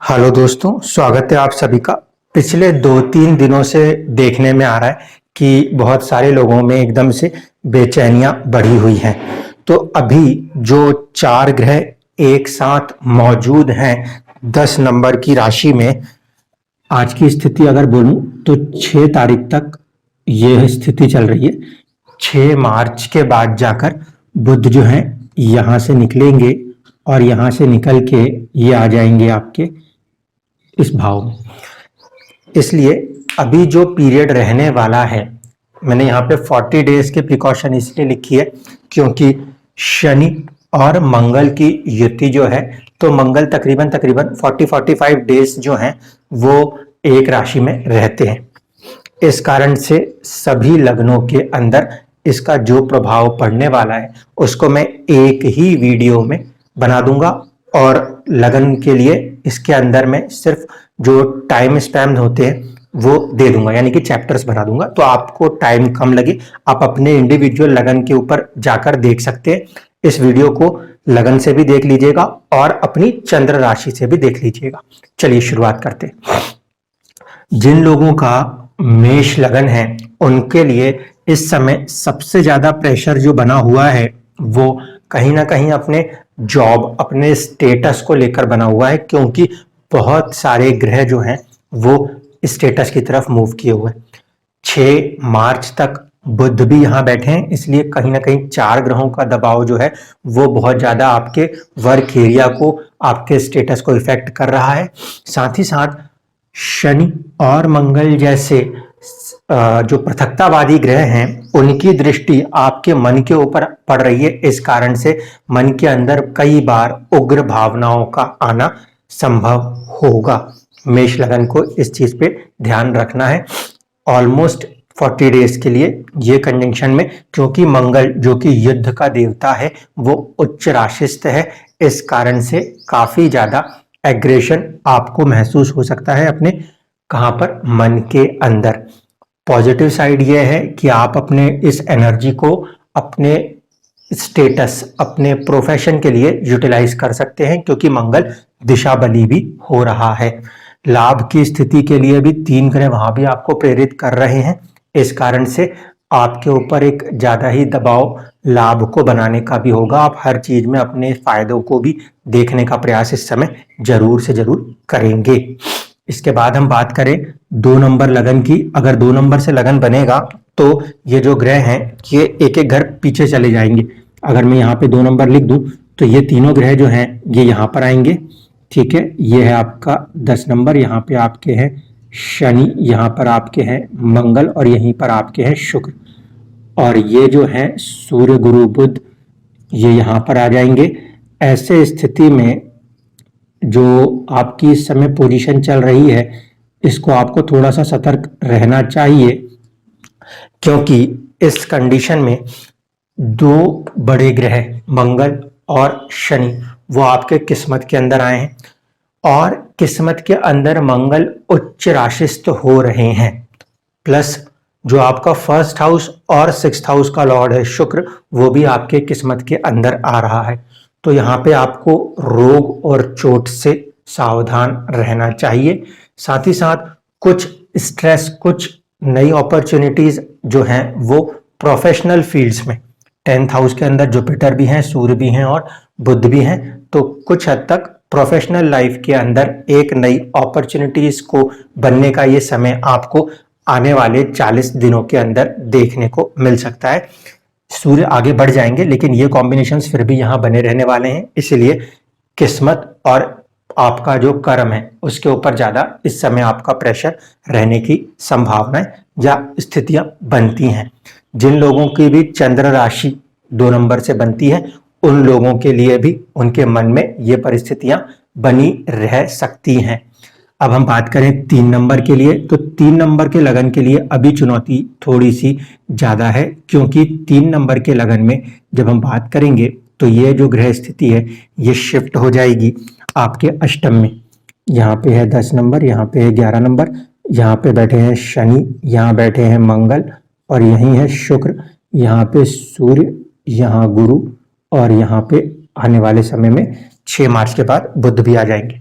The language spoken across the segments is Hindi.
हेलो दोस्तों, स्वागत है आप सभी का। पिछले 2-3 दिनों से देखने में आ रहा है कि बहुत सारे लोगों में एकदम से बेचैनियां बढ़ी हुई हैं। तो अभी जो 4 ग्रह एक साथ मौजूद हैं 10 नंबर की राशि में, आज की स्थिति अगर बोलूं तो 6 तारीख तक यह स्थिति चल रही है। 6 मार्च के बाद जाकर बुध जो है यहां से निकलेंगे और यहां से निकल के ये आ जाएंगे आपके इस भाव में। इसलिए अभी जो पीरियड रहने वाला है, मैंने यहाँ पे 40 डेज के प्रिकॉशन इसलिए लिखी है क्योंकि शनि और मंगल की युति जो है, तो मंगल तकरीबन 40-45 डेज जो हैं वो एक राशि में रहते हैं। इस कारण से सभी लग्नों के अंदर इसका जो प्रभाव पड़ने वाला है उसको मैं एक ही वीडियो में बना दूंगा और लगन के लिए इसके अंदर में सिर्फ जो टाइम स्पैम होते हैं वो दे दूंगा, यानी कि चैप्टर्स बना दूंगा, तो आपको टाइम कम लगे। आप अपने इंडिविजुअल लगन के ऊपर जाकर देख सकते हैं। इस वीडियो को लगन से भी देख लीजिएगा और अपनी चंद्र राशि से भी देख लीजिएगा। चलिए शुरुआत करते हैं। जिन लोगों का मेष लगन है उनके लिए इस समय सबसे ज्यादा प्रेशर जो बना हुआ है वो कहीं ना कहीं अपने जॉब, अपने स्टेटस को लेकर बना हुआ है, क्योंकि बहुत सारे ग्रह जो हैं वो स्टेटस की तरफ मूव किए हुए हैं। 6 मार्च तक बुध भी यहां बैठे हैं, इसलिए कहीं ना कहीं 4 ग्रहों का दबाव जो है वो बहुत ज्यादा आपके वर्क एरिया को, आपके स्टेटस को इफेक्ट कर रहा है। साथ ही साथ शनि और मंगल जैसे जो पृथकतावादी ग्रह हैं उनकी दृष्टि आपके मन के ऊपर पड़ रही है। इस कारण से मन के अंदर कई बार उग्र भावनाओं का आना संभव होगा। मेष लगन को इस चीज पे ध्यान रखना है ऑलमोस्ट 40 डेज के लिए ये कंजंक्शन में, क्योंकि मंगल जो कि युद्ध का देवता है वो उच्च राशिस्थ है। इस कारण से काफी ज्यादा एग्रेशन आपको महसूस हो सकता है अपने कहां पर, मन के अंदर। पॉजिटिव साइड ये है कि आप अपने इस एनर्जी को अपने स्टेटस, अपने प्रोफेशन के लिए यूटिलाइज कर सकते हैं, क्योंकि मंगल दिशा बली भी हो रहा है। लाभ की स्थिति के लिए भी 3 ग्रह वहां भी आपको प्रेरित कर रहे हैं। इस कारण से आपके ऊपर एक ज्यादा ही दबाव लाभ को बनाने का भी होगा। आप हर चीज में अपने फायदों को भी देखने का प्रयास इस समय जरूर से जरूर करेंगे। इसके बाद हम बात करें 2 नंबर लगन की। अगर 2 नंबर से लगन बनेगा तो ये जो ग्रह हैं ये एक एक घर पीछे चले जाएंगे। अगर मैं यहाँ पे 2 नंबर लिख दूं तो ये तीनों ग्रह जो हैं ये यहाँ पर आएंगे। ठीक है, ये है आपका 10 नंबर, यहाँ पे आपके हैं शनि, यहाँ पर आपके हैं मंगल और यहीं पर आपके हैं शुक्र, और ये जो है सूर्य गुरु बुध ये यहाँ पर आ जाएंगे। ऐसे स्थिति में जो आपकी इस समय पोजीशन चल रही है इसको आपको थोड़ा सा सतर्क रहना चाहिए, क्योंकि इस कंडीशन में 2 बड़े ग्रह मंगल और शनि वो आपके किस्मत के अंदर आए हैं, और किस्मत के अंदर मंगल उच्च राशिस्थ हो रहे हैं। प्लस जो आपका 1st हाउस और 6th हाउस का लॉर्ड है शुक्र, वो भी आपके किस्मत के अंदर आ रहा है। तो यहाँ पे आपको रोग और चोट से सावधान रहना चाहिए। साथ ही साथ कुछ स्ट्रेस, कुछ नई अपॉर्चुनिटीज जो हैं वो प्रोफेशनल फील्ड्स में, 10th हाउस के अंदर जुपिटर भी हैं, सूर्य भी हैं और बुध भी हैं, तो कुछ हद तक प्रोफेशनल लाइफ के अंदर एक नई अपॉर्चुनिटीज को बनने का ये समय आपको आने वाले 40 दिनों के अंदर देखने को मिल सकता है। सूर्य आगे बढ़ जाएंगे लेकिन ये कॉम्बिनेशंस फिर भी यहाँ बने रहने वाले हैं, इसलिए किस्मत और आपका जो कर्म है उसके ऊपर ज्यादा इस समय आपका प्रेशर रहने की संभावनाएं या स्थितियां बनती हैं। जिन लोगों की भी चंद्र राशि 2 नंबर से बनती है उन लोगों के लिए भी उनके मन में ये परिस्थितियां बनी रह सकती हैं। अब हम बात करें 3 नंबर के लिए, तो 3 नंबर के लगन के लिए अभी चुनौती थोड़ी सी ज्यादा है, क्योंकि 3 नंबर के लगन में जब हम बात करेंगे तो ये जो ग्रह स्थिति है ये शिफ्ट हो जाएगी आपके अष्टम में। यहाँ पे है 10 नंबर, यहाँ पे है 11 नंबर, यहाँ पे बैठे हैं शनि, यहाँ बैठे हैं मंगल और यहीं है शुक्र, यहाँ पे सूर्य, यहाँ गुरु और यहाँ पे आने वाले समय में 6 मार्च के बाद बुध भी आ जाएंगे।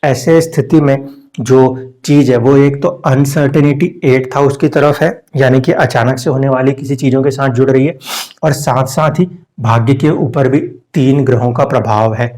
ऐसे स्थिति में जो चीज है वो एक तो अनसर्टेनिटी 8th हाउस की तरफ है, यानी कि अचानक से होने वाली किसी चीजों के साथ जुड़ रही है, और साथ साथ ही भाग्य के ऊपर भी 3 ग्रहों का प्रभाव है।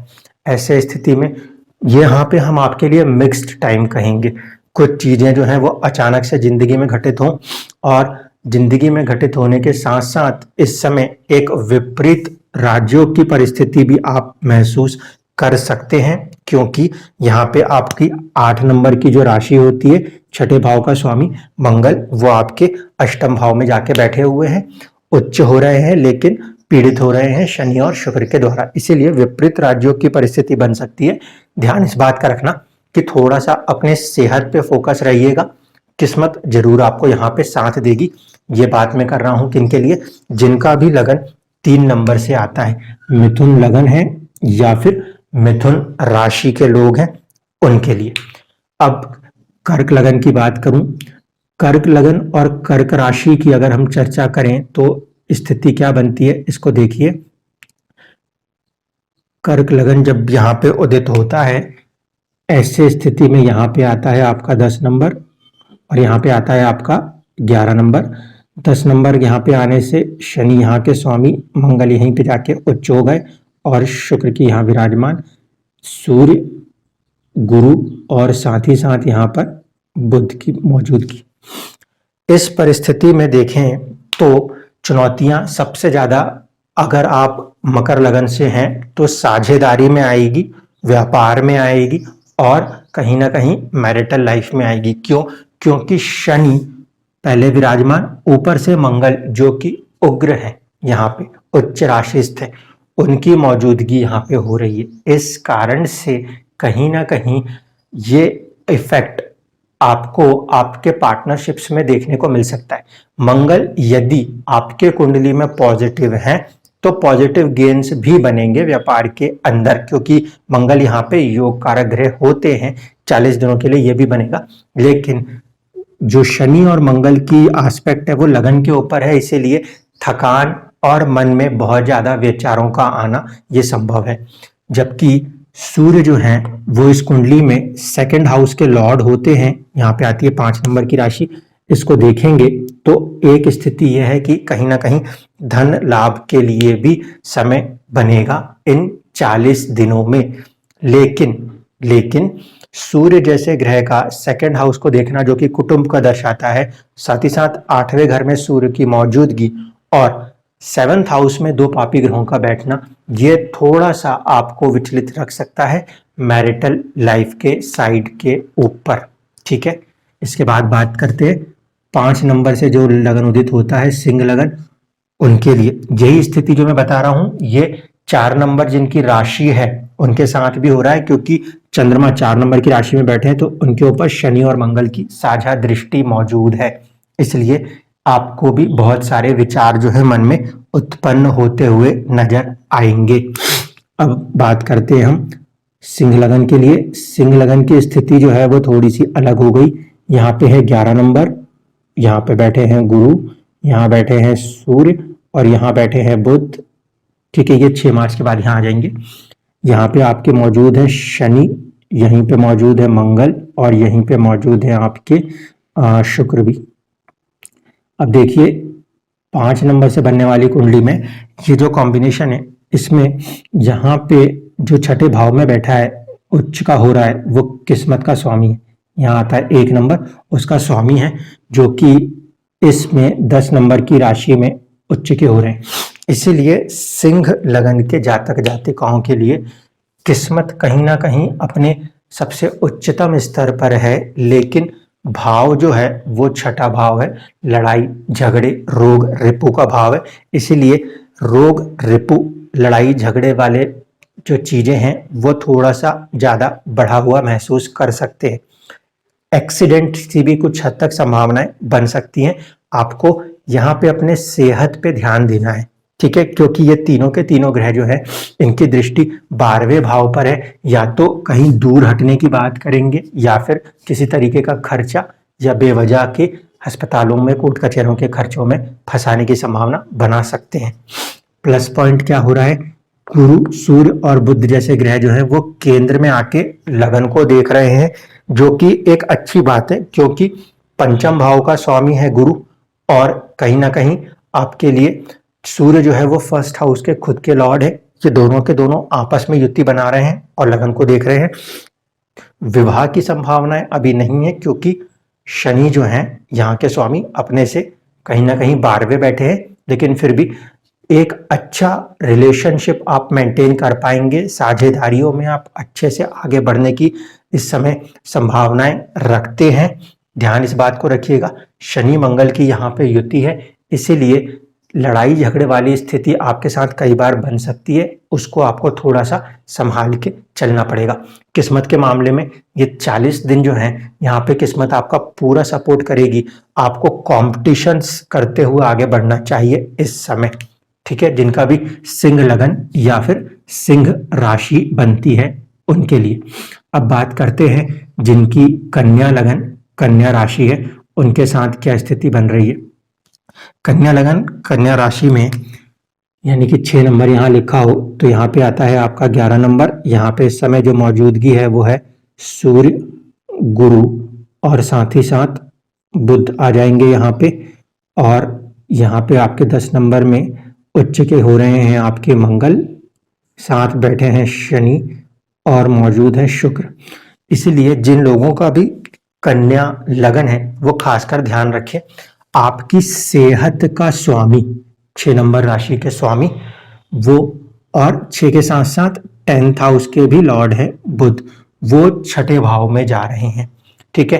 ऐसे स्थिति में ये यहाँ पे हम आपके लिए मिक्स्ड टाइम कहेंगे। कुछ चीजें जो हैं वो अचानक से जिंदगी में घटित हों, और जिंदगी में घटित होने के साथ साथ इस समय एक विपरीत राज्यों की परिस्थिति भी आप महसूस कर सकते हैं, क्योंकि यहाँ पे आपकी 8 नंबर की जो राशि होती है, छठे भाव का स्वामी मंगल, वो आपके अष्टम भाव में जाके बैठे हुए हैं, उच्च हो रहे हैं, लेकिन पीड़ित हो रहे हैं शनि और शुक्र के द्वारा। इसीलिए विपरीत राज्यों की परिस्थिति बन सकती है। ध्यान इस बात का रखना कि थोड़ा सा अपने सेहत पे फोकस रहिएगा। किस्मत जरूर आपको यहाँ पे साथ देगी। ये बात मैं कर रहा हूँ किन के लिए, जिनका भी लगन 3 नंबर से आता है, मिथुन लगन है या फिर मिथुन राशि के लोग हैं, उनके लिए। अब कर्क लगन की बात करूं, कर्क लगन और कर्क राशि की अगर हम चर्चा करें तो स्थिति क्या बनती है, इसको देखिए। कर्क लगन जब यहाँ पे उदित होता है, ऐसे स्थिति में यहाँ पे आता है आपका 10 नंबर और यहाँ पे आता है आपका 11 नंबर। 10 नंबर यहाँ पे आने से शनि यहाँ के स्वामी, मंगल यहीं पे जाके उच्च हो गए और शुक्र की यहाँ विराजमान, सूर्य, गुरु और साथ ही साथ यहाँ पर बुध की मौजूदगी। इस परिस्थिति में देखें तो चुनौतियां सबसे ज्यादा अगर आप मकर लगन से हैं तो साझेदारी में आएगी, व्यापार में आएगी और कहीं ना कहीं मैरिटल लाइफ में आएगी। क्यों? क्योंकि शनि पहले विराजमान, ऊपर से मंगल जो कि उग्र है, यहाँ पे उच्च राशिस्थ है, उनकी मौजूदगी यहाँ पे हो रही है। इस कारण से कहीं ना कहीं ये इफेक्ट आपको आपके पार्टनरशिप्स में देखने को मिल सकता है। मंगल यदि आपके कुंडली में पॉजिटिव है तो पॉजिटिव गेन्स भी बनेंगे व्यापार के अंदर, क्योंकि मंगल यहाँ पे योग कारक ग्रह होते हैं। 40 दिनों के लिए ये भी बनेगा। लेकिन जो शनि और मंगल की एस्पेक्ट है वो लगन के ऊपर है, इसीलिए थकान और मन में बहुत ज्यादा विचारों का आना ये संभव है। जबकि सूर्य जो है वो इस कुंडली में 2nd हाउस के लॉर्ड होते हैं। यहाँ पे आती है 5 नंबर की राशि। इसको देखेंगे तो एक स्थिति यह है कि कहीं ना कहीं धन लाभ के लिए भी समय बनेगा इन 40 दिनों में। लेकिन सूर्य जैसे ग्रह का 2nd हाउस को देखना, जो कि कुटुंब का दर्शाता है, साथ ही साथ 8वें घर में सूर्य की मौजूदगी और 7th हाउस में 2 पापी ग्रहों का बैठना, ये थोड़ा सा आपको विचलित रख सकता है मैरिटल लाइफ के साइड के ऊपर। ठीक है, इसके बाद बात करते हैं 5 नंबर से जो लगन उदित होता है, सिंह लगन, उनके लिए यही स्थिति जो मैं बता रहा हूं, ये 4 नंबर जिनकी राशि है उनके साथ भी हो रहा है, क्योंकि चंद्रमा 4 नंबर की राशि में बैठे हैं तो उनके ऊपर शनि और मंगल की साझा दृष्टि मौजूद है। इसलिए आपको भी बहुत सारे विचार जो है मन में उत्पन्न होते हुए नजर आएंगे। अब बात करते हैं हम सिंह लगन के लिए। सिंह लगन की स्थिति जो है वो थोड़ी सी अलग हो गई। यहाँ पे है 11 नंबर, यहाँ पे बैठे हैं गुरु, यहाँ बैठे हैं सूर्य और यहाँ बैठे हैं बुध। ठीक है, ये 6 मार्च के बाद यहाँ आ जाएंगे। यहाँ पे आपके मौजूद है शनि, यहीं पे मौजूद है मंगल और यहीं पे मौजूद है आपके शुक्र भी। अब देखिए 5 नंबर से बनने वाली कुंडली में ये जो कॉम्बिनेशन है, इसमें यहाँ पे जो छठे भाव में बैठा है, उच्च का हो रहा है, वो किस्मत का स्वामी है। यहाँ आता है 1 नंबर, उसका स्वामी है, जो कि इसमें 10 नंबर की राशि में उच्च के हो रहे हैं। इसीलिए सिंह लगन के जातक जातिकाओं के लिए किस्मत कहीं ना कहीं अपने सबसे उच्चतम स्तर पर है, लेकिन भाव जो है वो छठा भाव है, लड़ाई झगड़े रोग रिपु का भाव है। इसीलिए रोग रिपु लड़ाई झगड़े वाले जो चीजें हैं वो थोड़ा सा ज्यादा बढ़ा हुआ महसूस कर सकते हैं। एक्सीडेंट की भी कुछ हद तक संभावनाएं बन सकती हैं। आपको यहाँ पे अपने सेहत पे ध्यान देना है। ठीक है, क्योंकि ये तीनों के तीनों ग्रह जो है इनकी दृष्टि 12वें भाव पर है। या तो कहीं दूर हटने की बात करेंगे या फिर किसी तरीके का खर्चा या बेवजह के अस्पतालों में कोर्ट कचहरों के खर्चों में फंसाने की संभावना बना सकते हैं। प्लस पॉइंट क्या हो रहा है, गुरु, सूर्य और बुध जैसे ग्रह जो है वो केंद्र में आके लगन को देख रहे हैं, जो कि एक अच्छी बात है, क्योंकि पंचम भाव का स्वामी है गुरु, और कहीं ना कहीं आपके लिए सूर्य जो है वो फर्स्ट हाउस के खुद के लॉर्ड है। ये दोनों के दोनों आपस में युति बना रहे हैं और लगन को देख रहे हैं। विवाह की संभावनाएं अभी नहीं है, क्योंकि शनि जो है यहाँ के स्वामी अपने से कहीं ना कहीं 12वें बैठे हैं, लेकिन फिर भी एक अच्छा रिलेशनशिप आप मेंटेन कर पाएंगे। साझेदारियों में आप अच्छे से आगे बढ़ने की इस समय संभावनाएं रखते हैं। ध्यान इस बात को रखिएगा, शनि मंगल की यहाँ पे युति है, इसीलिए लड़ाई झगड़े वाली स्थिति आपके साथ कई बार बन सकती है, उसको आपको थोड़ा सा संभाल के चलना पड़ेगा। किस्मत के मामले में ये 40 दिन जो हैं यहाँ पे किस्मत आपका पूरा सपोर्ट करेगी। आपको कॉम्पिटिशन्स करते हुए आगे बढ़ना चाहिए इस समय, ठीक है। जिनका भी सिंह लगन या फिर सिंह राशि बनती है उनके लिए। अब बात करते हैं जिनकी कन्या लगन कन्या राशि है, उनके साथ क्या स्थिति बन रही है। कन्या लगन कन्या राशि में यानी कि 6 नंबर यहाँ लिखा हो तो यहाँ पे आता है आपका 11 नंबर। यहाँ पे इस समय जो मौजूदगी है वो है सूर्य, गुरु और साथ ही साथ बुध आ जाएंगे यहाँ पे। और यहाँ पे आपके 10 नंबर में उच्च के हो रहे हैं आपके मंगल, साथ बैठे हैं शनि और मौजूद है शुक्र। इसलिए जिन लोगों का भी कन्या लगन है वो खासकर ध्यान रखें, आपकी सेहत का स्वामी 6 नंबर राशि के स्वामी वो, और 6 के साथ साथ 10th हाउस के भी लॉर्ड है बुध, वो छठे भाव में जा रहे हैं, ठीक है।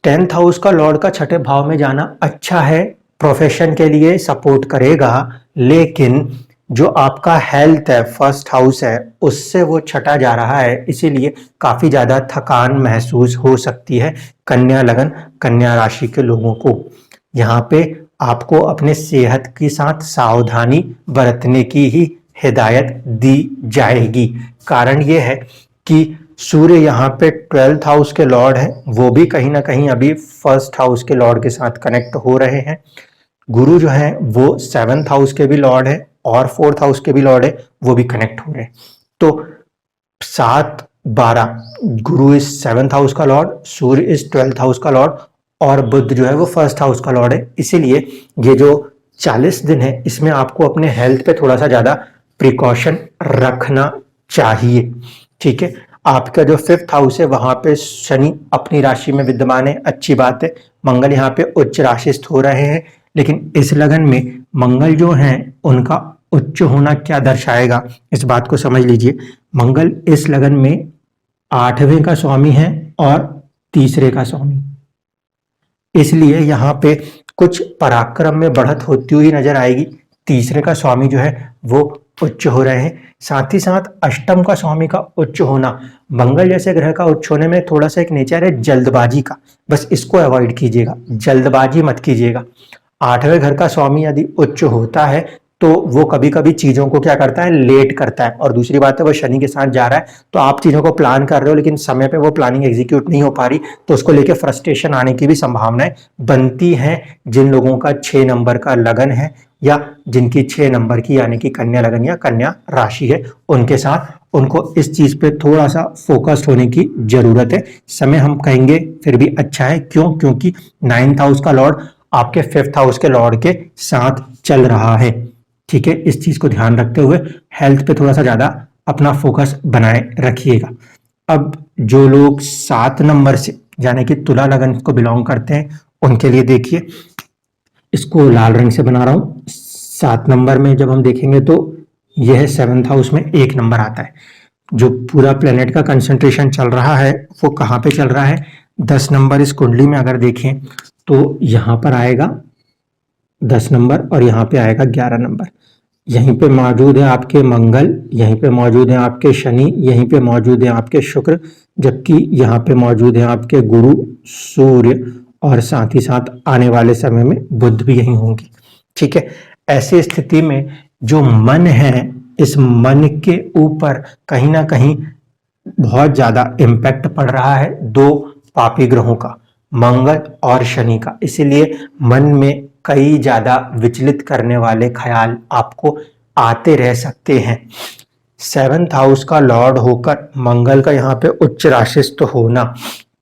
10th हाउस का लॉर्ड का छठे भाव में जाना अच्छा है, प्रोफेशन के लिए सपोर्ट करेगा, लेकिन जो आपका हेल्थ है, फर्स्ट हाउस है, उससे वो छटा जा रहा है, इसीलिए काफी ज्यादा थकान महसूस हो सकती है कन्या लगन कन्या राशि के लोगों को। यहाँ पे आपको अपने सेहत के साथ सावधानी बरतने की ही हिदायत दी जाएगी। कारण ये है कि सूर्य यहाँ पे 12th हाउस के लॉर्ड है, वो भी कहीं ना कहीं अभी फर्स्ट हाउस के लॉर्ड के साथ कनेक्ट हो रहे हैं। गुरु जो है वो 7th हाउस के भी लॉर्ड है और 4th हाउस के भी लॉर्ड है, वो भी कनेक्ट हो रहे हैं। तो 7-12 गुरु इज 7th हाउस का Lord, Surya is 12th house का लॉर्ड और बुध जो है वो फर्स्ट हाउस का लॉर्ड है। इसीलिए ये जो 40 दिन है इसमें आपको अपने हेल्थ पे थोड़ा सा ज्यादा प्रिकॉशन रखना चाहिए, ठीक है। आपका जो 5th हाउस है वहां पे शनि अपनी राशि में विद्यमान है, अच्छी बात है। मंगल यहाँ पे उच्च राशिस्थ हो रहे हैं, लेकिन इस लगन में मंगल जो है उनका उच्च होना क्या दर्शाएगा, इस बात को समझ लीजिए। मंगल इस लगन में 8वें का स्वामी है और तीसरे का स्वामी, इसलिए यहाँ पे कुछ पराक्रम में बढ़त होती हुई नजर आएगी। तीसरे का स्वामी जो है वो उच्च हो रहे हैं, साथ ही साथ अष्टम का स्वामी का उच्च होना, मंगल जैसे ग्रह का उच्च होने में थोड़ा सा एक नेचर है जल्दबाजी का, बस इसको अवॉइड कीजिएगा, जल्दबाजी मत कीजिएगा। 8वें घर का स्वामी यदि उच्च होता है तो वो कभी कभी चीजों को क्या करता है, लेट करता है। और दूसरी बात है वो शनि के साथ जा रहा है, तो आप चीजों को प्लान कर रहे हो लेकिन समय पे वो प्लानिंग एग्जीक्यूट नहीं हो पा रही, तो उसको लेके फ्रस्ट्रेशन आने की भी संभावनाएं बनती हैं। जिन लोगों का 6 नंबर का लगन है या जिनकी 6 नंबर की यानी कि कन्या लगन या कन्या राशि है, उनके साथ उनको इस चीज पे थोड़ा सा फोकस्ड होने की जरूरत है। समय हम कहेंगे फिर भी अच्छा है, क्यों, क्योंकि 9th हाउस का लॉर्ड आपके 5th हाउस के लॉर्ड के साथ चल रहा है, ठीक है। इस चीज को ध्यान रखते हुए हेल्थ पे थोड़ा सा ज्यादा अपना फोकस बनाए रखिएगा। अब जो लोग 7 नंबर से यानी कि तुला लगन को बिलोंग करते हैं उनके लिए देखिए, इसको लाल रंग से बना रहा हूं। 7 नंबर में जब हम देखेंगे तो यह 7th हाउस में 1 नंबर आता है। जो पूरा प्लेनेट का कंसंट्रेशन चल रहा है वो कहाँ पे चल रहा है, 10 नंबर इस कुंडली में अगर देखें तो यहाँ पर आएगा 10 नंबर और यहाँ पे आएगा 11 नंबर। यहीं पे मौजूद है आपके मंगल, यहीं पे मौजूद है आपके शनि, यहीं पे मौजूद है आपके शुक्र, जबकि यहाँ पे मौजूद है आपके गुरु, सूर्य और साथ ही साथ आने वाले समय में बुध भी यहीं होंगे, ठीक है। ऐसी स्थिति में जो मन है, इस मन के ऊपर कहीं ना कहीं बहुत ज्यादा इम्पैक्ट पड़ रहा है 2 पापी ग्रहों का, मंगल और शनि का। इसीलिए मन में कई ज्यादा विचलित करने वाले ख्याल आपको आते रह सकते हैं। 7th हाउस का लॉर्ड होकर मंगल का यहाँ पे उच्च राशिस्थ होना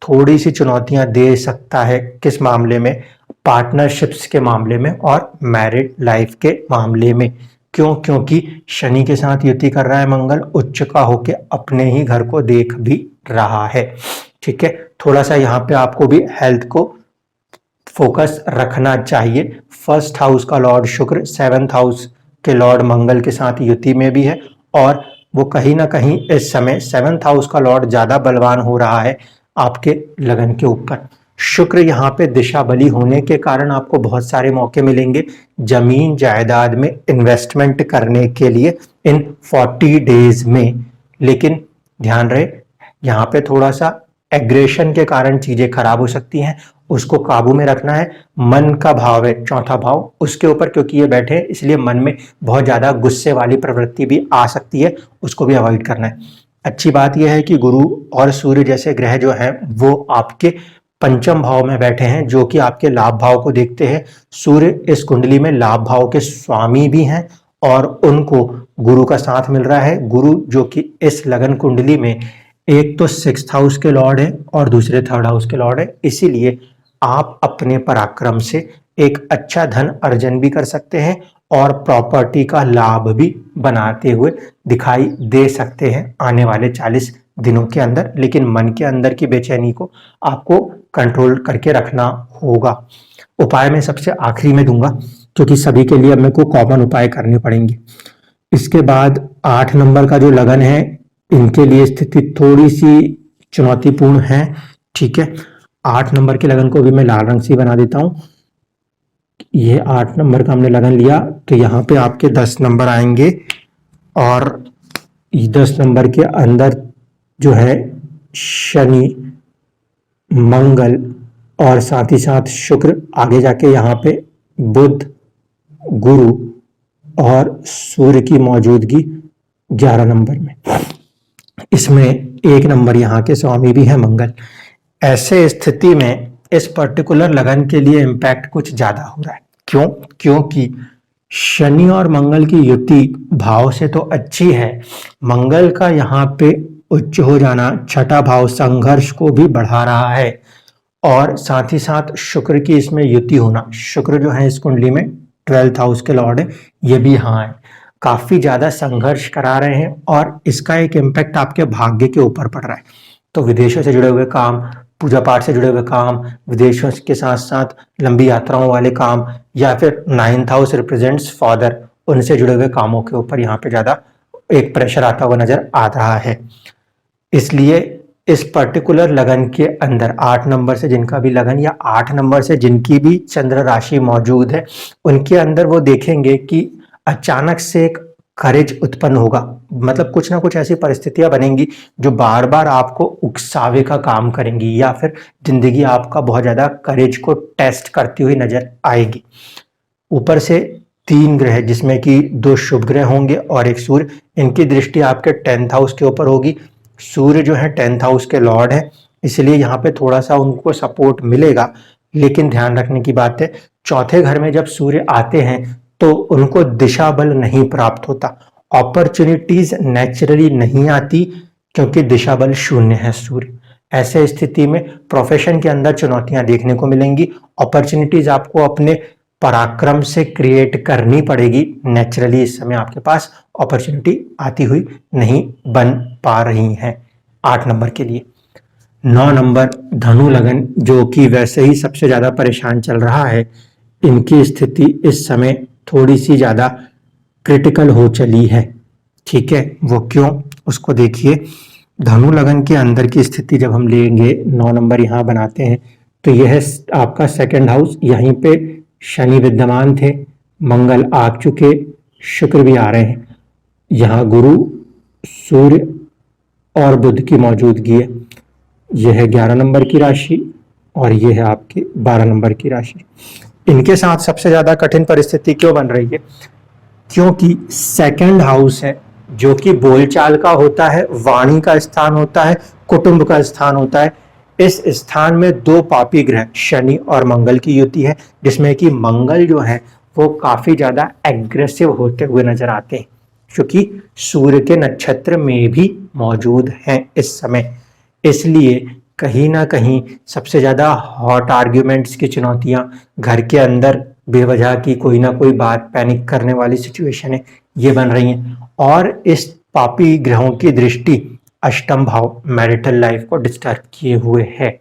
थोड़ी सी चुनौतियां दे सकता है। किस मामले में? पार्टनरशिप्स के मामले में और मैरिड लाइफ के मामले में। क्यों? क्योंकि शनि के साथ युति कर रहा है मंगल, उच्च का होके अपने ही घर को देख भी रहा है। ठीक है, थोड़ा सा यहाँ पे आपको भी हेल्थ को फोकस रखना चाहिए। 1st हाउस का लॉर्ड शुक्र 7th हाउस के लॉर्ड मंगल के साथ युति में भी है और वो कहीं ना कहीं इस समय 7th हाउस का लॉर्ड ज्यादा बलवान हो रहा है आपके लगन के ऊपर। शुक्र यहाँ पे दिशा बली होने के कारण आपको बहुत सारे मौके मिलेंगे जमीन जायदाद में इन्वेस्टमेंट करने के लिए इन 40 डेज में। लेकिन ध्यान रहे, यहाँ पे थोड़ा सा एग्रेशन के कारण चीजें खराब हो सकती हैं, उसको काबू में रखना है। मन का भाव है 4था भाव, उसके ऊपर क्योंकि ये बैठे हैं इसलिए मन में बहुत ज्यादा गुस्से वाली प्रवृत्ति भी आ सकती है, उसको भी अवॉइड करना है। अच्छी बात यह है कि गुरु और सूर्य जैसे ग्रह जो हैं वो आपके पंचम भाव में बैठे हैं जो कि आपके लाभ भाव को देखते हैं। सूर्य इस कुंडली में लाभ भाव के स्वामी भी हैं और उनको गुरु का साथ मिल रहा है। गुरु जो कि इस लगन कुंडली में एक तो 6th हाउस के लॉर्ड है और दूसरे 3rd हाउस के लॉर्ड है, इसीलिए आप अपने पराक्रम से एक अच्छा धन अर्जन भी कर सकते हैं और प्रॉपर्टी का लाभ भी बनाते हुए दिखाई दे सकते हैं आने वाले 40 दिनों के अंदर। लेकिन मन के अंदर की बेचैनी को आपको कंट्रोल करके रखना होगा। उपाय मैं सबसे आखिरी में दूंगा क्योंकि सभी के लिए मेरे को कॉमन उपाय करने पड़ेंगे। इसके बाद 8 नंबर का जो लगन है इनके लिए स्थिति थोड़ी सी चुनौतीपूर्ण है। ठीक है, 8 नंबर के लगन को भी मैं लाल रंग से बना देता हूं। ये 8 नंबर का हमने लगन लिया तो यहाँ पे आपके 10 नंबर आएंगे और 10 नंबर के अंदर जो है शनि, मंगल और साथ ही साथ शुक्र, आगे जाके यहाँ पे बुध, गुरु और सूर्य की मौजूदगी 11 नंबर में। इसमें 1 नंबर यहाँ के स्वामी भी है मंगल। ऐसे स्थिति में इस पर्टिकुलर लगन के लिए इम्पैक्ट कुछ ज्यादा हो रहा है। क्यों? क्योंकि शनि और मंगल की युति भाव से तो अच्छी है, मंगल का यहाँ पे उच्च हो जाना 6ठा भाव संघर्ष को भी बढ़ा रहा है और साथ ही साथ शुक्र की इसमें युति होना, शुक्र जो है इस कुंडली में 12th हाउस के लॉर्ड है, ये भी यहाँ है, काफी ज्यादा संघर्ष करा रहे हैं और इसका एक इम्पैक्ट आपके भाग्य के ऊपर पड़ रहा है। तो विदेशों से जुड़े हुए काम, पूजा पाठ से जुड़े हुए काम, विदेशों के साथ साथ लंबी यात्राओं वाले काम या फिर 9th हाउस रिप्रेजेंट्स फादर, उनसे जुड़े हुए कामों के ऊपर यहाँ पे ज्यादा एक प्रेशर आता हुआ नजर आ रहा है। इसलिए इस पर्टिकुलर लगन के अंदर 8 नंबर से जिनका भी लगन या 8 नंबर से जिनकी भी चंद्र राशि मौजूद है उनके अंदर वो देखेंगे कि अचानक से एक करेज उत्पन्न होगा, मतलब कुछ ना कुछ ऐसी परिस्थितियां बनेंगी जो बार बार आपको उकसावे का काम करेंगी या फिर जिंदगी आपका बहुत ज्यादा करेज को टेस्ट करती हुई नजर आएगी। ऊपर से 3 ग्रह जिसमें कि 2 शुभ ग्रह होंगे और एक सूर्य, इनकी दृष्टि आपके 10th हाउस के ऊपर होगी। सूर्य जो है 10th हाउस के लॉर्ड है, इसलिए यहाँ पे थोड़ा सा उनको सपोर्ट मिलेगा। लेकिन ध्यान रखने की बात है, चौथे घर में जब सूर्य आते हैं तो उनको दिशा बल नहीं प्राप्त होता, अपॉर्चुनिटीज नेचुरली नहीं आती क्योंकि दिशा बल शून्य है सूर्य। ऐसे स्थिति में प्रोफेशन के अंदर चुनौतियां देखने को मिलेंगी, अपॉर्चुनिटीज आपको अपने पराक्रम से क्रिएट करनी पड़ेगी। नेचुरली इस समय आपके पास अपॉर्चुनिटी आती हुई नहीं बन पा रही हैं 8 नंबर के लिए। 9 नंबर धनु लगन जो कि वैसे ही सबसे ज्यादा परेशान चल रहा है, इनकी स्थिति इस समय थोड़ी सी ज्यादा क्रिटिकल हो चली है। ठीक है, वो क्यों उसको देखिए। धनु लगन के अंदर की स्थिति जब हम लेंगे, 9 नंबर यहाँ बनाते हैं तो यह है आपका 2nd हाउस, यहीं पे शनि विद्यमान थे, मंगल आ चुके, शुक्र भी आ रहे हैं, यहाँ गुरु, सूर्य और बुध की मौजूदगी है। यह है 11 नंबर की राशि और यह है आपके 12 नंबर की राशि। इनके साथ सबसे ज्यादा कठिन परिस्थिति क्यों बन रही है? क्योंकि 2nd हाउस है जो कि बोलचाल का होता है, वाणी का स्थान होता है, कुटुंब का स्थान होता है। इस स्थान में 2 पापी ग्रह शनि और मंगल की युति है, जिसमें कि मंगल जो है वो काफी ज्यादा एग्रेसिव होते हुए नजर आते हैं। क्योंकि सूर्य के नक्षत्र में भी मौजूद हैं इस समय। इसलिए कहीं ना कहीं सबसे ज़्यादा हॉट आर्ग्यूमेंट्स की चुनौतियां घर के अंदर बेवजह की कोई ना कोई बात पैनिक करने वाली सिचुएशन है, ये बन रही हैं। और इस पापी ग्रहों की दृष्टि अष्टम भाव मैरिटल लाइफ को डिस्टर्ब किए हुए है।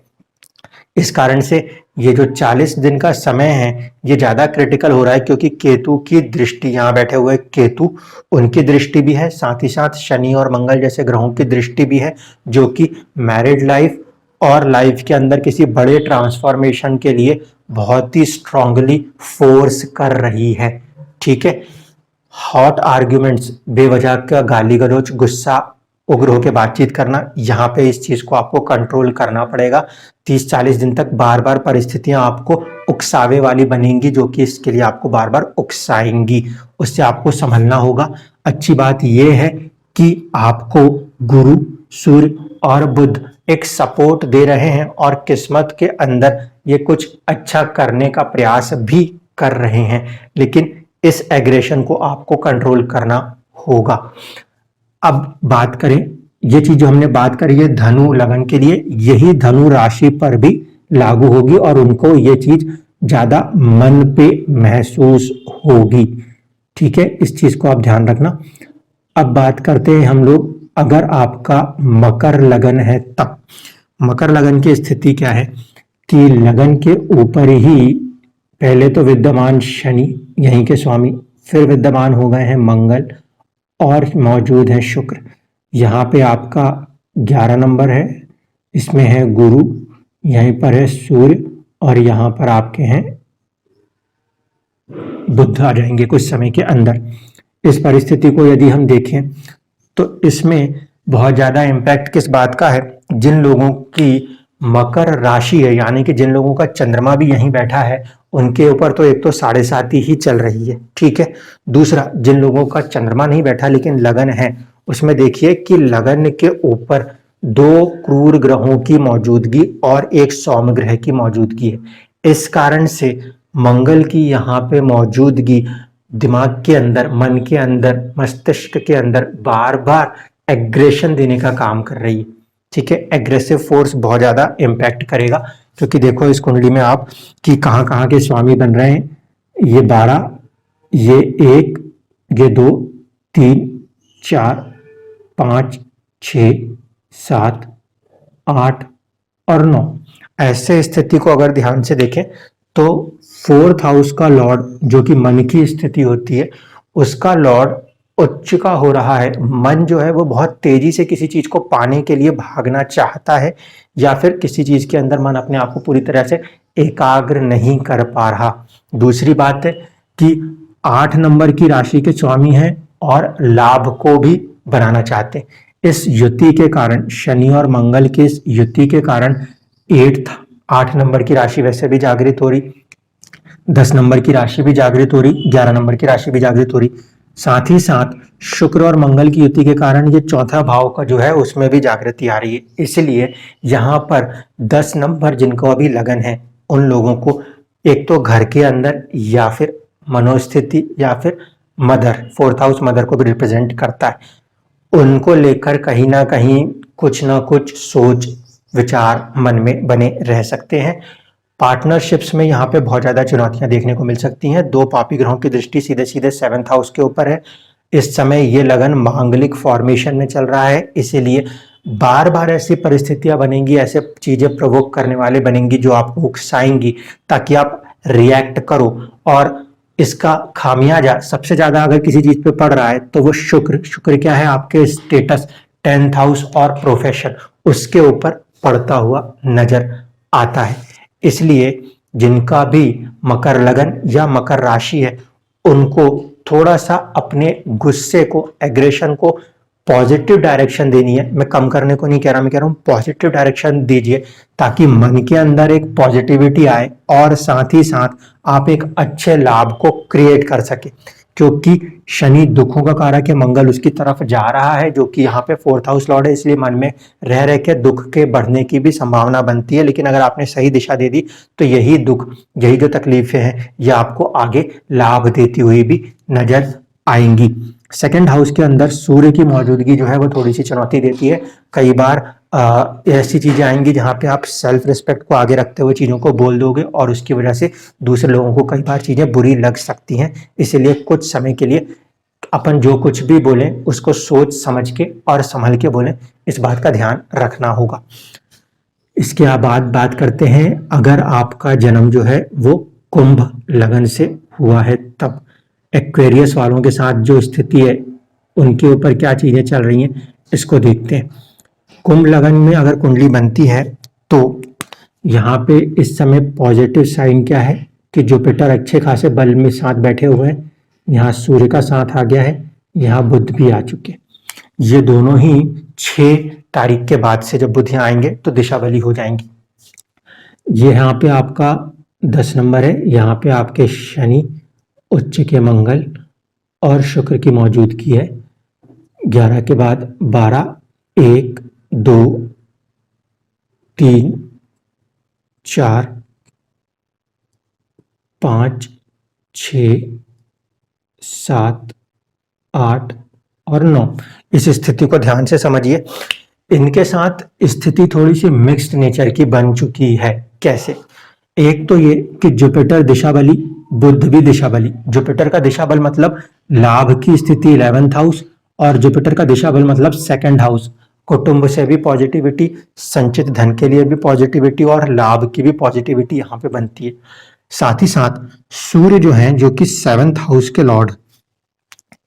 इस कारण से ये जो 40 दिन का समय है ये ज़्यादा क्रिटिकल हो रहा है, क्योंकि केतु की दृष्टि, यहाँ बैठे हुए केतु, उनकी दृष्टि भी है, साथ ही साथ शनि और मंगल जैसे ग्रहों की दृष्टि भी है, जो कि मैरिड लाइफ और लाइफ के अंदर किसी बड़े ट्रांसफॉर्मेशन के लिए बहुत ही स्ट्रांगली फोर्स कर रही है। ठीक है, हॉट आर्ग्यूमेंट्स, बेवजह का गाली गलौज, गुस्सा, उग्र होकर बातचीत करना, यहाँ पे इस चीज को आपको कंट्रोल करना पड़ेगा। 30-40 दिन तक बार बार परिस्थितियां आपको उकसावे वाली बनेंगी, जो कि इसके लिए आपको बार बार उकसाएंगी, उससे आपको संभलना होगा। अच्छी बात यह है कि आपको गुरु, सूर्य और बुध एक सपोर्ट दे रहे हैं और किस्मत के अंदर ये कुछ अच्छा करने का प्रयास भी कर रहे हैं, लेकिन इस एग्रेशन को आपको कंट्रोल करना होगा। अब बात करें, ये चीज जो हमने बात करी है धनु लगन के लिए, यही धनु राशि पर भी लागू होगी और उनको ये चीज ज्यादा मन पे महसूस होगी। ठीक है, इस चीज को आप ध्यान रखना। अब बात करते हैं हम लोग, अगर आपका मकर लगन है तब मकर लगन की स्थिति क्या है कि लगन के ऊपर ही पहले तो विद्यमान शनि यहीं के स्वामी, फिर विद्यमान हो गए हैं मंगल और मौजूद है शुक्र। यहाँ पे आपका 11 नंबर है, इसमें है गुरु, यहीं पर है सूर्य और यहाँ पर आपके हैं बुध आ जाएंगे कुछ समय के अंदर। इस परिस्थिति को यदि हम देखें तो इसमें बहुत ज्यादा इम्पैक्ट किस बात का है, जिन लोगों की मकर राशि है, यानी कि जिन लोगों का चंद्रमा भी यहीं बैठा है, उनके ऊपर तो एक तो 7.5 ही चल रही है। ठीक है, दूसरा जिन लोगों का चंद्रमा नहीं बैठा लेकिन लगन है, उसमें देखिए कि लगन के ऊपर 2 क्रूर ग्रहों की मौजूदगी और एक सौम्य ग्रह की मौजूदगी है। इस कारण से मंगल की यहाँ पे मौजूदगी दिमाग के अंदर, मन के अंदर, मस्तिष्क के अंदर बार बार एग्रेशन देने का काम कर रही है। ठीक है, एग्रेसिव फोर्स बहुत ज्यादा इम्पैक्ट करेगा, क्योंकि देखो इस कुंडली में आप कि कहाँ कहाँ के स्वामी बन रहे हैं, ये 12, ये 1, ये 2, 3, 4, 5, 6, 7, 8 और 9। ऐसे स्थिति को अगर ध्यान से देखें तो 4th हाउस का लॉर्ड, जो कि मन की स्थिति होती है, उसका लॉर्ड उच्च का हो रहा है। मन जो है वो बहुत तेजी से किसी चीज को पाने के लिए भागना चाहता है, या फिर किसी चीज के अंदर मन अपने आप को पूरी तरह से एकाग्र नहीं कर पा रहा। दूसरी बात है कि 8 नंबर की राशि के स्वामी हैं और लाभ को भी बनाना चाहते हैं। इस युति के कारण, शनि और मंगल की इस युति के कारण 8 नंबर की राशि वैसे भी जागृत हो रही, 10 नंबर की राशि भी जागृत हो रही, 11 नंबर की राशि भी जागृत हो रही। साथ ही साथ शुक्र और मंगल की युति के कारण ये 4था भाव का जो है उसमें भी जागृति आ रही है। इसलिए यहाँ पर 10 नंबर जिनको अभी लगन है, उन लोगों को एक तो घर के अंदर या फिर मनोस्थिति या फिर मदर, 4th हाउस मदर को भी रिप्रेजेंट करता है, उनको लेकर कहीं ना कहीं कुछ ना कुछ सोच विचार मन में बने रह सकते हैं। पार्टनरशिप्स में यहाँ पे बहुत ज्यादा चुनौतियां देखने को मिल सकती हैं। 2 पापी ग्रहों की दृष्टि सीधे सीधे 7th हाउस के ऊपर है। इस समय ये लगन मांगलिक फॉर्मेशन में चल रहा है, इसीलिए बार बार ऐसी परिस्थितियां बनेंगी, ऐसे चीजें प्रवोक करने वाले बनेंगी जो आपको उकसाएंगी ताकि आप रिएक्ट करो। और इसका खामियाजा सबसे ज्यादा अगर किसी चीज पे पड़ रहा है तो वो शुक्र क्या है, आपके स्टेटस, 10th हाउस और प्रोफेशन, उसके ऊपर पड़ता हुआ नजर आता है। इसलिए जिनका भी मकर लगन या मकर राशि है, उनको थोड़ा सा अपने गुस्से को, एग्रेशन को पॉजिटिव डायरेक्शन देनी है। मैं कम करने को नहीं कह रहा, मैं कह रहा हूं पॉजिटिव डायरेक्शन दीजिए ताकि मन के अंदर एक पॉजिटिविटी आए और साथ ही साथ आप एक अच्छे लाभ को क्रिएट कर सके। क्योंकि शनि दुखों का कारक है, मंगल उसकी तरफ जा रहा है जो कि यहाँ पे 4th हाउस लॉर्ड है, इसलिए मन में रह रह के दुख के बढ़ने की भी संभावना बनती है। लेकिन अगर आपने सही दिशा दे दी तो यही दुख, यही जो तकलीफें हैं, ये आपको आगे लाभ देती हुई भी नजर आएंगी। सेकंड हाउस के अंदर सूर्य की मौजूदगी जो है वो थोड़ी सी चुनौती देती है। कई बार ऐसी चीजें आएंगी जहां पे आप सेल्फ रिस्पेक्ट को आगे रखते हुए चीजों को बोल दोगे और उसकी वजह से दूसरे लोगों को कई बार चीजें बुरी लग सकती हैं। इसलिए कुछ समय के लिए अपन जो कुछ भी बोलें उसको सोच समझ के और संभल के बोलें, इस बात का ध्यान रखना होगा। इसके बाद बात करते हैं, अगर आपका जन्म जो है वो कुंभ लगन से हुआ है तब एक्वेरियस वालों के साथ जो स्थिति है उनके ऊपर क्या चीजें चल रही हैं इसको देखते हैं। कुंभ लगन में अगर कुंडली बनती है तो यहाँ पे इस समय पॉजिटिव साइन क्या है कि जुपिटर अच्छे खासे बल में साथ बैठे हुए हैं, यहाँ सूर्य का साथ आ गया है, यहाँ बुध भी आ चुके हैं। ये दोनों ही 6 तारीख के बाद से जब बुध यहाँ आएंगे तो दिशा बली हो जाएंगी। ये यहाँ पे आपका 10 नंबर है, यहाँ पे आपके शनि, उच्च के मंगल और शुक्र की मौजूदगी है। 11 के बाद 12, 1, 2, 3, 4, 5, 6, 7, 8 और 9। इस स्थिति को ध्यान से समझिए। इनके साथ स्थिति थोड़ी सी मिक्स्ड नेचर की बन चुकी है। कैसे? एक तो ये कि जुपिटर दिशा बली, बुध भी दिशा बली। जुपिटर का दिशा बल मतलब लाभ की स्थिति 11th हाउस, और जुपिटर का दिशा बल मतलब सेकंड हाउस। कुटुंब से भी पॉजिटिविटी, संचित धन के लिए भी पॉजिटिविटी और लाभ की भी पॉजिटिविटी यहाँ पे बनती है। साथ ही साथ सूर्य जो है, जो कि 7th हाउस के लॉर्ड,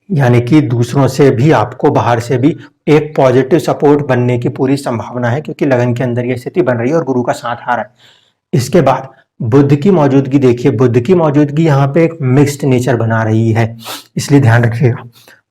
यानी कि दूसरों से भी, आपको बाहर से भी एक पॉजिटिव सपोर्ट बनने की पूरी संभावना है, क्योंकि लगन के अंदर यह स्थिति बन रही है और गुरु का साथ आ रहा है। इसके बाद बुध की मौजूदगी देखिए, बुध की मौजूदगी यहाँ पे एक मिक्स्ड नेचर बना रही है, इसलिए ध्यान रखिएगा।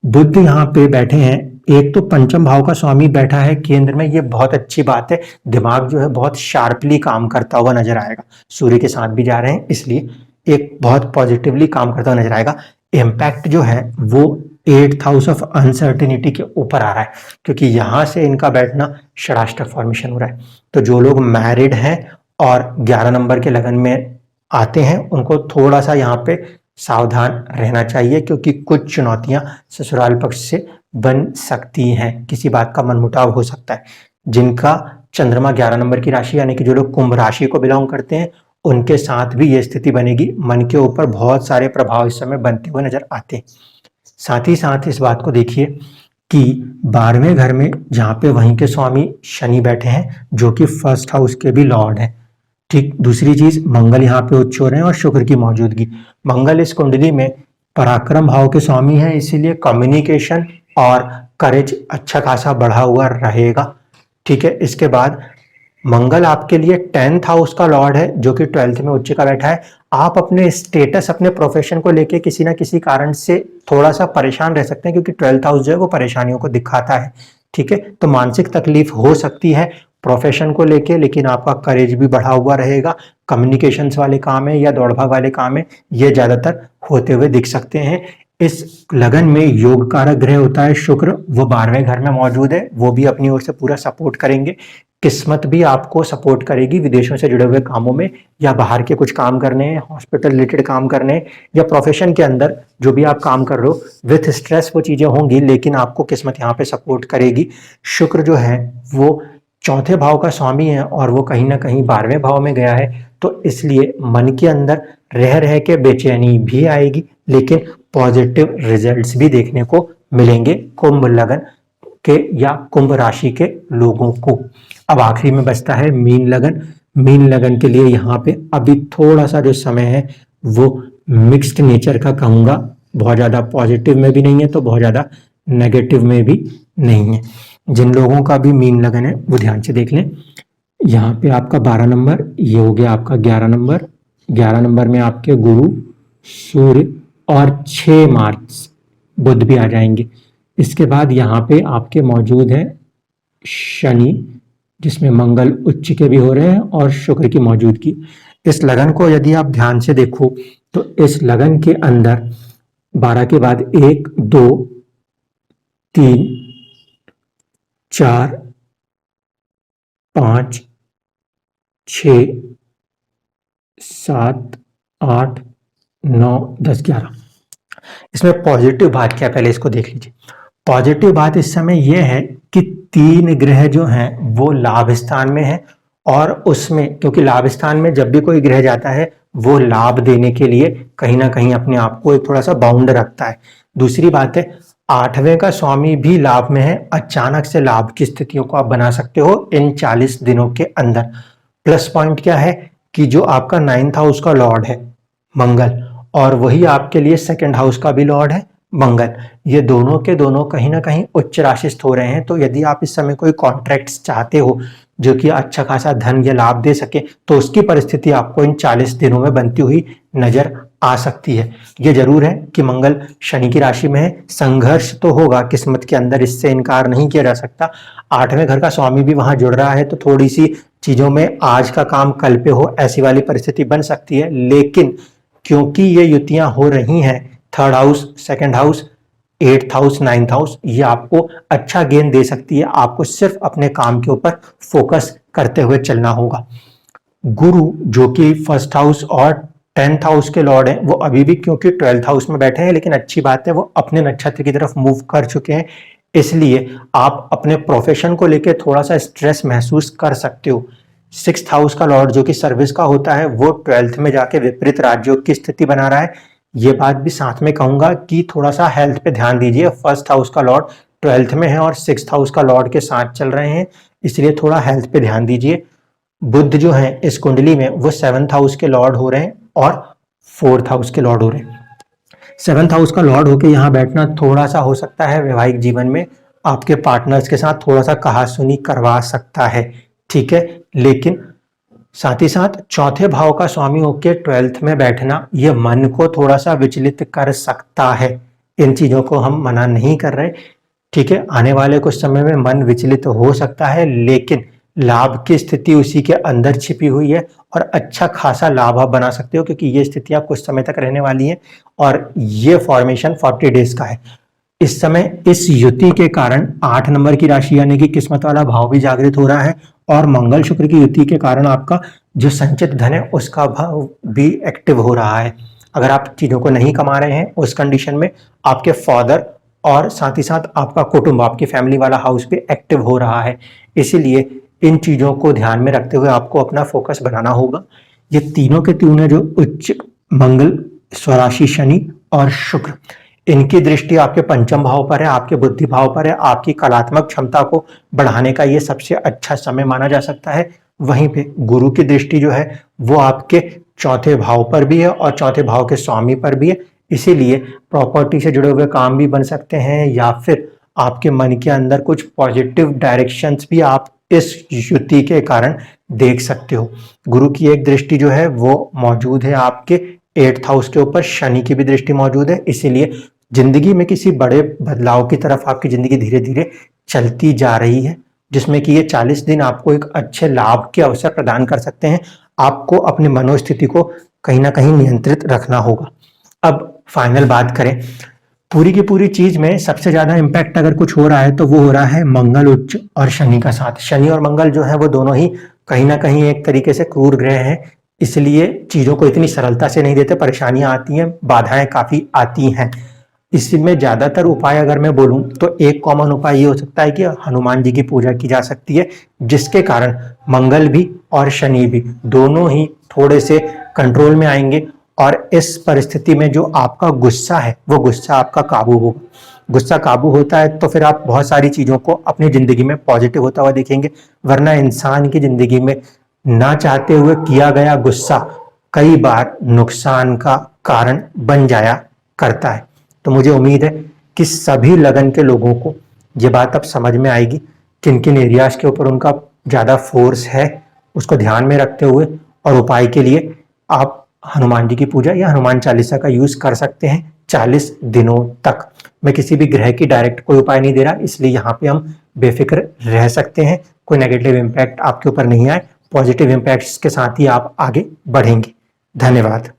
बुध यहाँ पे बैठे हैं, एक तो पंचम भाव का स्वामी बैठा है केंद्र में, ये बहुत अच्छी बात है। दिमाग जो है बहुत शार्पली काम करता हुआ नजर आएगा। सूर्य के साथ भी जा रहे हैं, इसलिए एक बहुत पॉजिटिवली काम करता हुआ नजर आएगा। इम्पैक्ट जो है वो 8th हाउस ऑफ अनसर्टिनिटी के ऊपर आ रहा है, क्योंकि यहां से इनका बैठना षडाष्टक फॉर्मेशन हो रहा है। तो जो लोग मैरिड हैं और 11 नंबर के लगन में आते हैं उनको थोड़ा सा यहाँ पे सावधान रहना चाहिए, क्योंकि कुछ चुनौतियां ससुराल पक्ष से बन सकती हैं, किसी बात का मनमुटाव हो सकता है। जिनका चंद्रमा 11 नंबर की राशि, यानी कि जो लोग कुंभ राशि को बिलोंग करते हैं, उनके साथ भी ये स्थिति बनेगी। मन के ऊपर बहुत सारे प्रभाव इस समय बनते हुए नजर आते हैं। साथ ही साथ इस बात को देखिए कि 12वें घर में जहां पे वहीं के स्वामी शनि बैठे हैं, जो कि फर्स्ट हाउस के भी लॉर्ड हैं। ठीक, दूसरी चीज, मंगल यहाँ पे उच्च हो रहे हैं और शुक्र की मौजूदगी। मंगल इस कुंडली में पराक्रम भाव के स्वामी है, इसीलिए कम्युनिकेशन और करेज अच्छा खासा बढ़ा हुआ रहेगा। ठीक है, इसके बाद मंगल आपके लिए 10th हाउस का लॉर्ड है, जो कि 12th में उच्च का बैठा है। आप अपने स्टेटस, अपने प्रोफेशन को लेके किसी ना किसी कारण से थोड़ा सा परेशान रह सकते हैं, क्योंकि 12th हाउस जो है वो परेशानियों को दिखाता है। ठीक है, तो मानसिक तकलीफ हो सकती है प्रोफेशन को लेके, लेकिन आपका करेज भी बढ़ा हुआ रहेगा। कम्युनिकेशंस वाले काम है या दौड़ भाग वाले काम है, ये ज्यादातर होते हुए दिख सकते हैं। इस लगन में योग कारक ग्रह होता है शुक्र, वो 12वें घर में मौजूद है, वो भी अपनी ओर से पूरा सपोर्ट करेंगे। किस्मत भी आपको सपोर्ट करेगी विदेशों से जुड़े हुए कामों में, या बाहर के कुछ काम करने हैं, हॉस्पिटल रिलेटेड काम करने हैं, या प्रोफेशन के अंदर जो भी आप काम कर रहे हो विथ स्ट्रेस वो चीजें होंगी, लेकिन आपको किस्मत यहाँ पे सपोर्ट करेगी। शुक्र जो है वो 4थे भाव का स्वामी है और वो कहीं ना कहीं 12वें भाव में गया है, तो इसलिए मन के अंदर रह रह के बेचैनी भी आएगी, लेकिन पॉजिटिव रिजल्ट्स भी देखने को मिलेंगे कुंभ लगन के या कुंभ राशि के लोगों को। अब आखिरी में बचता है मीन लगन। मीन लगन के लिए यहाँ पे अभी थोड़ा सा जो समय है वो मिक्स्ड नेचर का कहूंगा, बहुत ज्यादा पॉजिटिव में भी नहीं है तो बहुत ज्यादा नेगेटिव में भी नहीं है। जिन लोगों का भी मीन लगन है वो ध्यान से देख लें। यहाँ पे आपका 12 नंबर, ये हो गया आपका 11 नंबर। 11 नंबर में आपके गुरु, सूर्य और 6 मार्च बुध भी आ जाएंगे। इसके बाद यहाँ पे आपके मौजूद है शनि, जिसमें मंगल उच्च के भी हो रहे हैं और शुक्र की मौजूदगी। इस लगन को यदि आप ध्यान से देखो तो इस लगन के अंदर 12 के बाद 1, 2, 3, 4, 5, 6, 7, 8, 9, 10, 11, इसमें पॉजिटिव बात क्या है, पहले इसको देख लीजिए। पॉजिटिव बात इस समय यह है कि 3 ग्रह जो हैं वो लाभ स्थान में है, और उसमें क्योंकि लाभ स्थान में जब भी कोई ग्रह जाता है वो लाभ देने के लिए कहीं ना कहीं अपने आप को एक थोड़ा सा बाउंड रखता है। दूसरी बात है, 8वें का स्वामी भी लाभ में है, अचानक से लाभ की स्थितियों को आप बना सकते हो इन 40 दिनों के अंदर। प्लस पॉइंट क्या है कि जो आपका 9th हाउस का लॉर्ड है मंगल, और वही आपके लिए 2nd हाउस का भी लॉर्ड है मंगल, ये दोनों के दोनों कहीं ना कहीं उच्च राशिस्थ हो रहे हैं। तो यदि आप इस समय कोई कॉन्ट्रैक्ट्स चाहते हो जो कि अच्छा खासा धन या लाभ दे सके, तो उसकी परिस्थिति आपको इन 40 दिनों में बनती हुई नजर आ सकती है। ये जरूर है कि मंगल शनि की राशि में है, संघर्ष तो होगा किस्मत के अंदर, इससे इनकार नहीं किया जा सकता। 8वें घर का स्वामी भी वहां जुड़ रहा है, तो थोड़ी सी चीजों में आज का काम कल पे हो ऐसी वाली परिस्थिति बन सकती है। लेकिन क्योंकि ये युतियां हो रही हैं, 3rd house, 2nd house, 8th house, 9th house, ये आपको अच्छा गेन दे सकती है। आपको सिर्फ अपने काम के ऊपर फोकस करते हुए चलना होगा। गुरु जो कि 1st हाउस और 10th हाउस के लॉर्ड हैं, वो अभी भी क्योंकि 12th हाउस में बैठे हैं, लेकिन अच्छी बात है वो अपने नक्षत्र की तरफ मूव कर चुके हैं, इसलिए आप अपने प्रोफेशन को लेकर थोड़ा सा स्ट्रेस महसूस कर सकते हो। 6th हाउस का लॉर्ड जो कि सर्विस का होता है, वो 12th में जाके विपरीत राजयोग की स्थिति बना रहा है। ये बात भी साथ में कहूंगा कि थोड़ा सा हेल्थ पे ध्यान दीजिए। 1st हाउस का लॉर्ड 12th में है और 6th हाउस का लॉर्ड के साथ चल रहे हैं, इसलिए थोड़ा हेल्थ पे ध्यान दीजिए। बुध जो है इस कुंडली में वो 7th हाउस के लॉर्ड हो रहे हैं और 4th हाउस के लॉर्ड हो रहे हैं। 7th हाउस का लॉर्ड होके यहाँ बैठना थोड़ा सा हो सकता है वैवाहिक जीवन में आपके पार्टनर्स के साथ थोड़ा सा कहासुनी करवा सकता है, ठीक है। लेकिन साथ ही साथ 4थे भाव का स्वामी होके 12th में बैठना ये मन को थोड़ा सा विचलित कर सकता है। इन चीजों को हम मना नहीं कर रहे, ठीक है। आने वाले कुछ समय में मन विचलित हो सकता है, लेकिन लाभ की स्थिति उसी के अंदर छिपी हुई है और अच्छा खासा लाभ आप बना सकते हो, क्योंकि ये स्थितियां कुछ समय तक रहने वाली हैं और ये फॉर्मेशन 40 डेज का है। इस समय इस युति के कारण 8 नंबर की राशि यानी कि किस्मत वाला भाव भी जागृत हो रहा है, और मंगल शुक्र की युति के कारण आपका जो संचित धन है उसका भाव भी एक्टिव हो रहा है। अगर आप चीजों को नहीं कमा रहे हैं उस कंडीशन में आपके फादर और साथ ही साथ आपका कुटुंब, आपकी फैमिली वाला हाउस भी एक्टिव हो रहा है, इसीलिए इन चीजों को ध्यान में रखते हुए आपको अपना फोकस बनाना होगा। ये तीनों के तीनों जो उच्च मंगल, स्वराशि शनि और शुक्र, इनकी दृष्टि आपके 5म भाव पर है, आपके बुद्धि भाव पर है। आपकी कलात्मक क्षमता को बढ़ाने का ये सबसे अच्छा समय माना जा सकता है। वहीं पे गुरु की दृष्टि जो है वो आपके 4थे भाव पर भी है और 4थे भाव के स्वामी पर भी है, इसीलिए प्रॉपर्टी से जुड़े हुए काम भी बन सकते हैं, या फिर आपके मन के अंदर कुछ पॉजिटिव डायरेक्शंस भी आप इस युति के कारण देख सकते हो। गुरु की एक दृष्टि जो है वो मौजूद है आपके 8th हाउस के ऊपर, शनि की भी दृष्टि मौजूद है, इसीलिए जिंदगी में किसी बड़े बदलाव की तरफ आपकी जिंदगी धीरे धीरे चलती जा रही है, जिसमें कि ये 40 दिन आपको एक अच्छे लाभ के अवसर प्रदान कर सकते हैं। आपको अपनी मनोस्थिति को कहीं ना कहीं नियंत्रित रखना होगा। अब फाइनल बात करें, पूरी की पूरी चीज में सबसे ज्यादा इंपैक्ट अगर कुछ हो रहा है तो वो हो रहा है मंगल उच्च और शनि का साथ। शनि और मंगल जो है वो दोनों ही कहीं ना कहीं एक तरीके से क्रूर ग्रह हैं, इसलिए चीजों को इतनी सरलता से नहीं देते, परेशानियां आती हैं, बाधाएं काफी आती हैं। इसमें ज्यादातर उपाय अगर मैं बोलूं तो एक कॉमन उपाय ये हो सकता है कि हनुमान जी की पूजा की जा सकती है, जिसके कारण मंगल भी और शनि भी दोनों ही थोड़े से कंट्रोल में आएंगे, और इस परिस्थिति में जो आपका गुस्सा है वो गुस्सा आपका काबू होगा। गुस्सा काबू होता है तो फिर आप बहुत सारी चीजों को अपनी जिंदगी में पॉजिटिव होता हुआ देखेंगे, वरना इंसान की जिंदगी में ना चाहते हुए किया गया गुस्सा कई बार नुकसान का कारण बन जाया करता है। तो मुझे उम्मीद है कि सभी लगन के लोगों को ये बात अब समझ में आएगी, किन किन एरियाज के ऊपर उनका ज्यादा फोर्स है, उसको ध्यान में रखते हुए और उपाय के लिए आप हनुमान जी की पूजा या हनुमान चालीसा का यूज कर सकते हैं 40 दिनों तक। मैं किसी भी ग्रह की डायरेक्ट कोई उपाय नहीं दे रहा, इसलिए यहाँ पे हम बेफिक्र रह सकते हैं, कोई नेगेटिव इम्पैक्ट आपके ऊपर नहीं आए, पॉजिटिव इम्पैक्ट्स के साथ ही आप आगे बढ़ेंगे। धन्यवाद।